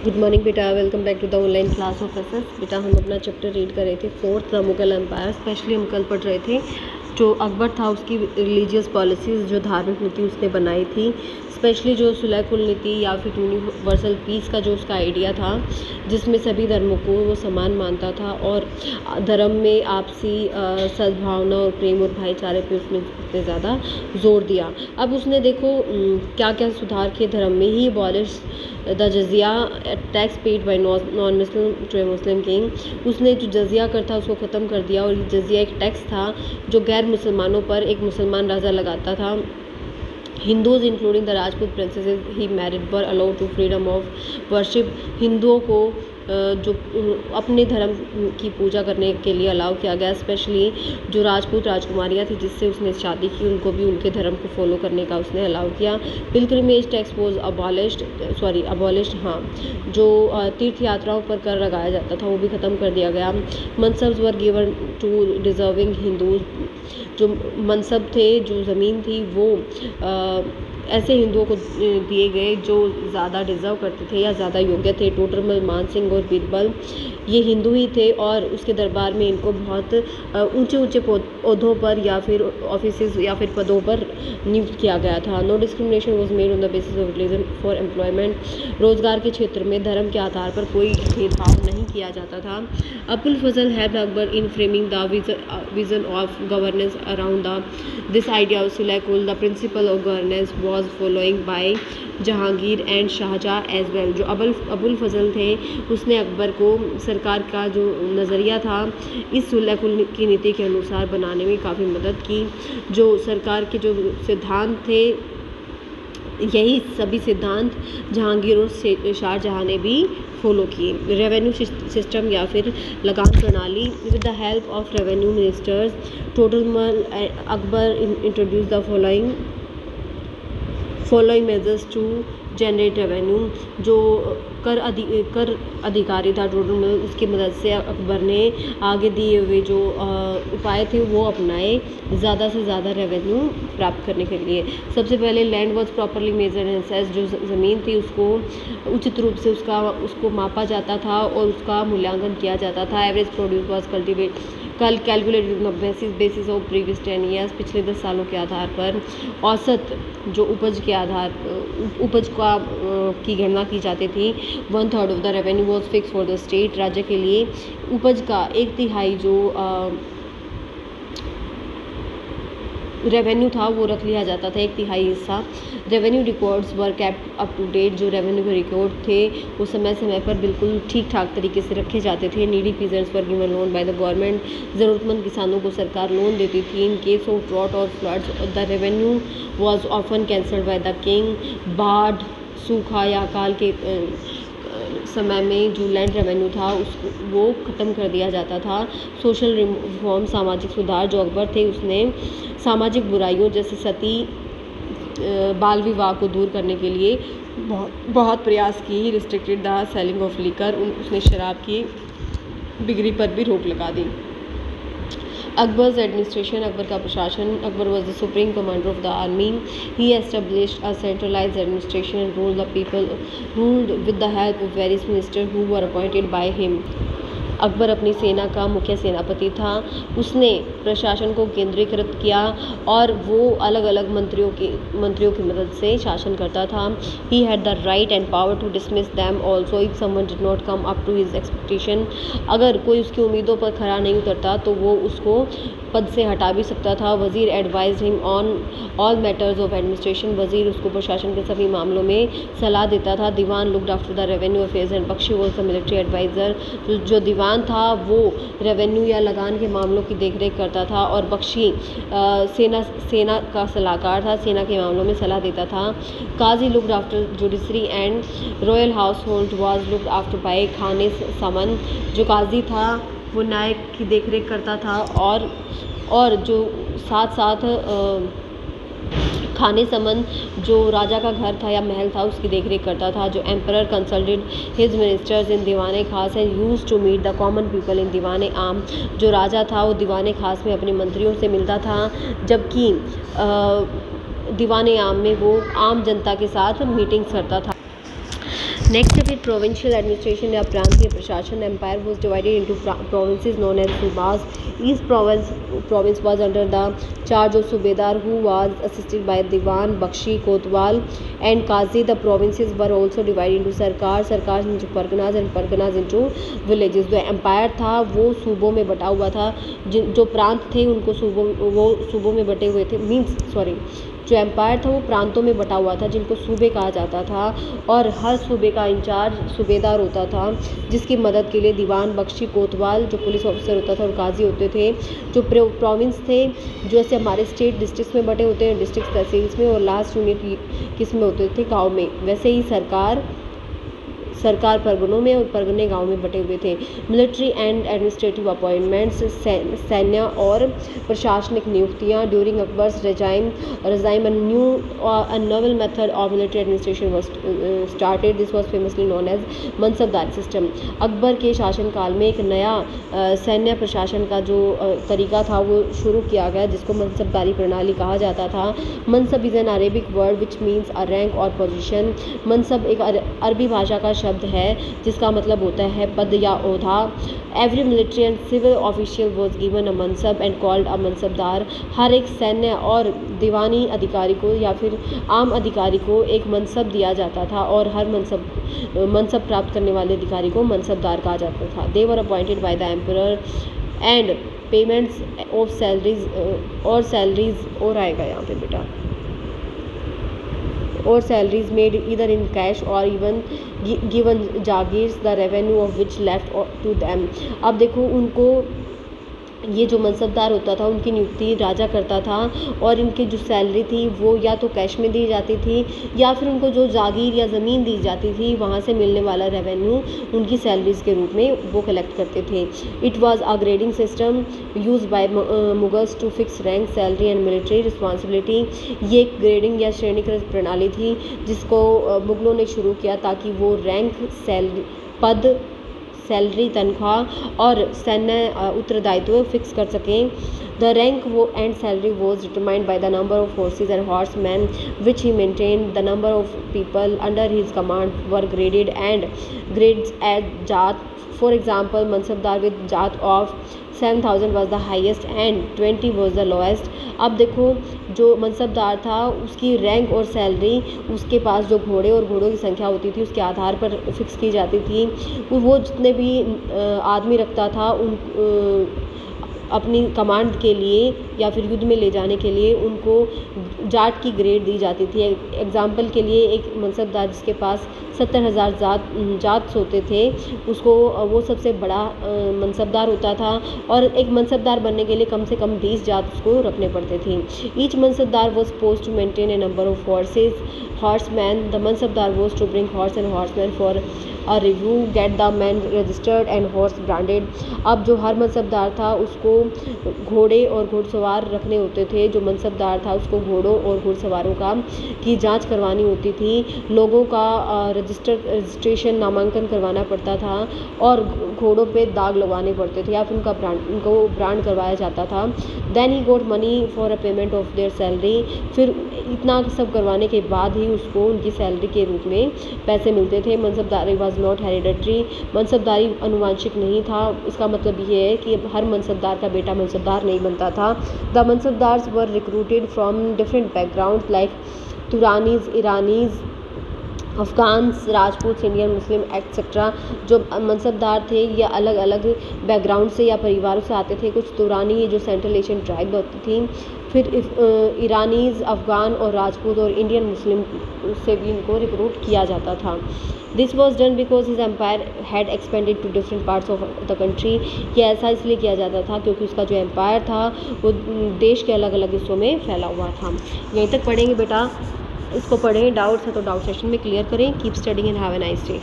Good morning बेटा, welcome back to the online class of SS. बेटा हम अपना चैप्टर रीड कर रहे थे, fourth the Mughal empire. Specially हम कल पढ़ रहे थे जो अकबर था उसकी रिलीजियस पॉलिसीज़, जो धार्मिक नीति उसने बनाई थी, स्पेशली जो सुलह कुल नीति या फिर यूनिवर्सल पीस का जो उसका आइडिया था, जिसमें सभी धर्मों को वो समान मानता था और धर्म में आपसी सद्भावना और प्रेम और भाईचारे पे उसने ज़्यादा जोर दिया। अब उसने देखो क्या क्या सुधार किए धर्म में ही। Abolish the jizya tax paid by non Muslim to a Muslim king. उसने जो जजिया कर था उसको ख़त्म कर दिया, और ये जजिया एक टैक्स था जो गैर मुसलमानों पर एक मुसलमान राजा लगाता था। Hindus including the Rajput princesses he married were allowed to freedom of worship. हिंदुओं को जो अपने धर्म की पूजा करने के लिए अलाउ किया गया। स्पेशली जो राजपूत राजकुमारियाँ थी जिससे उसने शादी की, उनको भी उनके धर्म को फॉलो करने का उसने अलाउ किया। पिलग्रिमेज टैक्स वॉज अबॉलिश्ड हाँ, जो तीर्थ यात्राओं पर कर लगाया जाता था वो भी ख़त्म कर दिया गया। Mansabs were given to deserving Hindus. जो मनसब थे, जो ज़मीन थी, वो ऐसे हिंदुओं को दिए गए जो ज़्यादा डिज़र्व करते थे या ज़्यादा योग्य थे। टोडरमल, मानसिंह और बीरबल ये हिंदू ही थे, और उसके दरबार में इनको बहुत ऊंचे ऊंचे ओहदों पर या फिर ऑफिसेज या फिर पदों पर नियुक्त किया गया था। No discrimination was made on the basis of religion for employment. रोजगार के क्षेत्र में धर्म के आधार पर कोई भेदभाव नहीं किया जाता था। Abul Fazl helped Akbar in framing the vision of governance around this idea of Sulh Kul. The principle of governance was following by Jahangir and Shahjahan as well. जो अबुल फजल थे उसने अकबर को सरकार का जो नज़रिया था इस सुलह कुल की नीति के अनुसार बनाने में काफ़ी मदद की। जो सरकार के जो सिद्धांत थे, यही सभी सिद्धांत जहांगीर और शाहजहाँ ने भी फॉलो किए। रेवेन्यू सिस्टम या फिर लगान प्रणाली। With the help of revenue ministers Todarmal Akbar introduce the following measures to generate revenue. जो कर अधिकारी था टोडरमल, उसकी मदद से अकबर ने आगे दिए हुए जो उपाय थे वो अपनाए ज़्यादा से ज़्यादा रेवेन्यू प्राप्त करने के लिए। सबसे पहले land was properly measured and assessed. जो ज़मीन थी उसको उचित रूप से उसको मापा जाता था और उसका मूल्यांकन किया जाता था। Average produce was calculated basis of previous 10 years. पिछले 10 सालों के आधार पर औसत जो उपज की गणना की जाती थी। 1/3 of the revenue was fix for the state. राज्य के लिए उपज का 1/3 जो रेवेन्यू था वो रख लिया जाता था, 1/3 हिस्सा। Revenue records were kept up to date. जो रेवेन्यू के रिकॉर्ड थे वो समय समय पर बिल्कुल ठीक ठाक तरीके से रखे जाते थे। Needy peasants were given loan by the government. ज़रूरतमंद किसानों को सरकार लोन देती थी। इन केस ऑफ ड्रॉट और floods the revenue was often cancelled by the king. बाढ़, सूखा या अकाल के समय में जो लैंड रेवेन्यू था उसको वो ख़त्म कर दिया जाता था। सोशल रिफॉर्म, सामाजिक सुधार। जो अकबर थे उसने सामाजिक बुराइयों जैसे सती, बाल विवाह को दूर करने के लिए बहुत प्रयास की। Restricted the selling of liquor. उसने शराब की बिक्री पर भी रोक लगा दी। अकबर्स एडमिनिस्ट्रेशन, अकबर का प्रशासन। Akbar was the supreme commander of the army. He established a centralised administration and ruled with the help of various minister who were appointed by him. Akbar अपनी सेना का मुख्य सेनापति था। उसने प्रशासन को केंद्रीकृत किया और वो अलग अलग मंत्रियों की मदद से शासन करता था। He had the right and power to dismiss them also if someone did not come up to his expectation. अगर कोई उसकी उम्मीदों पर खरा नहीं उतरता तो वो उसको पद से हटा भी सकता था। वजीर advise him on all matters of administration. वजीर उसको प्रशासन के सभी मामलों में सलाह देता था। Diwan looked after the revenue affairs and Bakhshi was the military adviser. जो दीवान था वो रेवेन्यू या लगान के मामलों की देखरेख करता था, और बख्शी सेना का सलाहकार था, सेना के मामलों में सलाह देता था। Qazi looked after judiciary and royal household was looked after by Khan-i Saman. जो काजी था वो न्याय की देखरेख करता था, और जो साथ साथ खाने समन जो राजा का घर था या महल था उसकी देखरेख करता था। जो emperor consulted his ministers in Diwane Khas and used to meet the common people in Diwane Aam. जो राजा था वो दीवाने खास में अपने मंत्रियों से मिलता था, जबकि दीवाने आम में वो आम जनता के साथ मीटिंग्स करता था। नेक्स्ट है फिर प्रोविंशियल एडमिनिस्ट्रेशन या प्रांतीय प्रशासन। Empire was divided into provinces known as subahs. East province was under the charge of Subedar, who was assisted by Diwan, Bakshi, Kotwal and Qazi. The provinces were also divided into sarkars into parganas and parganas into villages. जो empire था वो सूबों में बटा हुआ था, जो प्रांत थे उनको सूबों में बटे हुए थे, जो एम्पायर था वो प्रांतों में बटा हुआ था जिनको सूबे कहा जाता था, और हर सूबे का इंचार्ज सूबेदार होता था, जिसकी मदद के लिए दीवान, बख्शी, कोतवाल जो पुलिस ऑफिसर होता था और काजी होते थे। जो प्रोविंस थे जैसे हमारे स्टेट डिस्ट्रिक्ट में बटे होते हैं, डिस्ट्रिक्ट तहसील्स में, और लास्ट यूनिट किस में होते थे, गाँव में। वैसे ही सरकार परगनों में और परगने गांव में बटे हुए थे। मिलिट्री एंड एडमिनिस्ट्रेटिव अपॉइंटमेंट्स, सैन्य और प्रशासनिक नियुक्तियां। During Akbar's regime a novel method of military administration was started. This was famously known as मनसबदारी system. Akbar के शासनकाल में एक नया सैन्य प्रशासन का जो तरीका था वो शुरू किया गया, जिसको मनसबदारी प्रणाली कहा जाता था। Mansab is an Arabic word which means a rank और पोजीशन। मनसब एक अरबी भाषा का शब्द है जिसका मतलब होता है पद या ओहदा। Every military and civil official was given a mansab and called a mansabdar. हर एक सैन्य और दीवानी अधिकारी को या फिर आम अधिकारी को एक मनसब दिया जाता था, और हर मनसब प्राप्त करने वाले अधिकारी को मनसबदार कहा जाता था। They were appointed by the emperor and payments of salaries और आएगा यहाँ पे बेटा, और salaries made either in cash और even given jagirs the revenue of which left to them. अब देखो उनको ये जो मनसबदार होता था उनकी नियुक्ति राजा करता था, और इनकी जो सैलरी थी वो या तो कैश में दी जाती थी या फिर उनको जो जागीर या ज़मीन दी जाती थी वहाँ से मिलने वाला रेवेन्यू उनकी सैलरीज के रूप में वो कलेक्ट करते थे। It was a grading system use by Mughals to fix rank, salary and military responsibility. ये एक ग्रेडिंग या श्रेणीकृत प्रणाली थी जिसको मुगलों ने शुरू किया ताकि वो रैंक, पद, सैलरी, तनख्वाह और सैन्य उत्तरदायित्व फिक्स कर सकें। The rank and salary was determined by the number of horses and horsemen which he maintained. The number of people under his command were graded and grades as जात। For example, mansabdar with जात of 7,000 was the highest and 20 was the lowest। अब देखो जो मनसबदार था उसकी rank और salary उसके पास जो घोड़े और घोड़ों की संख्या होती थी उसके आधार पर फिक्स की जाती थी। वो जितने भी आदमी रखता था उन अपनी कमांड के लिए या फिर युद्ध में ले जाने के लिए उनको जाट की ग्रेड दी जाती थी। एग्जाम्पल के लिए एक मनसबदार जिसके पास 70,000 जाट्स होते थे उसको वो सबसे बड़ा मनसबदार होता था, और एक मनसबदार बनने के लिए कम से कम 20 जाट उसको रखने पड़ते थे। Each mansabdar was suppose to maintain a number of horseman. The mansabdar was to bring horse and horseman for a review, get the man registered and horse branded. अब जो हर मनसबदार था उसको घोड़े और घुड़सवार रखने होते थे। जो मनसबदार था उसको घोड़ों और घुड़सवारों की जांच करवानी होती थी, लोगों का रजिस्ट्रेशन नामांकन करवाना पड़ता था, और घोड़ों पे दाग लगवाने पड़ते थे या फिर उनको ब्रांड करवाया जाता था। Then he got money for a payment of their salary. फिर इतना सब करवाने के बाद ही उसको उनकी सैलरी के रूप में पैसे मिलते थे। मनसबदारी वाज नॉट हेरिडेटरी। मनसबदारी अनुवांशिक नहीं था। इसका मतलब ये है कि हर मनसबदार का बेटा मनसबदार नहीं बनता था। The mansabdars were recruited from different background like Turanis, Iranis, Afghans, Rajput, Indian, Muslim etcetera. जो मनसबदार थे ये अलग अलग बैकग्राउंड से या परिवारों से आते थे। कुछ तुरानी जो सेंट्रल एशियन ट्राइब होती थी, फिर ईरानीज़, अफ़गान और राजपूत और इंडियन मुस्लिम से भी इनको रिक्रूट किया जाता था। This was done because his empire had expanded to different parts of the country. ये ऐसा इसलिए किया जाता था क्योंकि उसका जो एम्पायर था वो देश के अलग अलग हिस्सों में फैला हुआ था। यहीं तक पढ़ेंगे बेटा, इसको पढ़ें, डाउट्स है तो डाउट सेशन में क्लियर करें। Keep studying and have a nice day.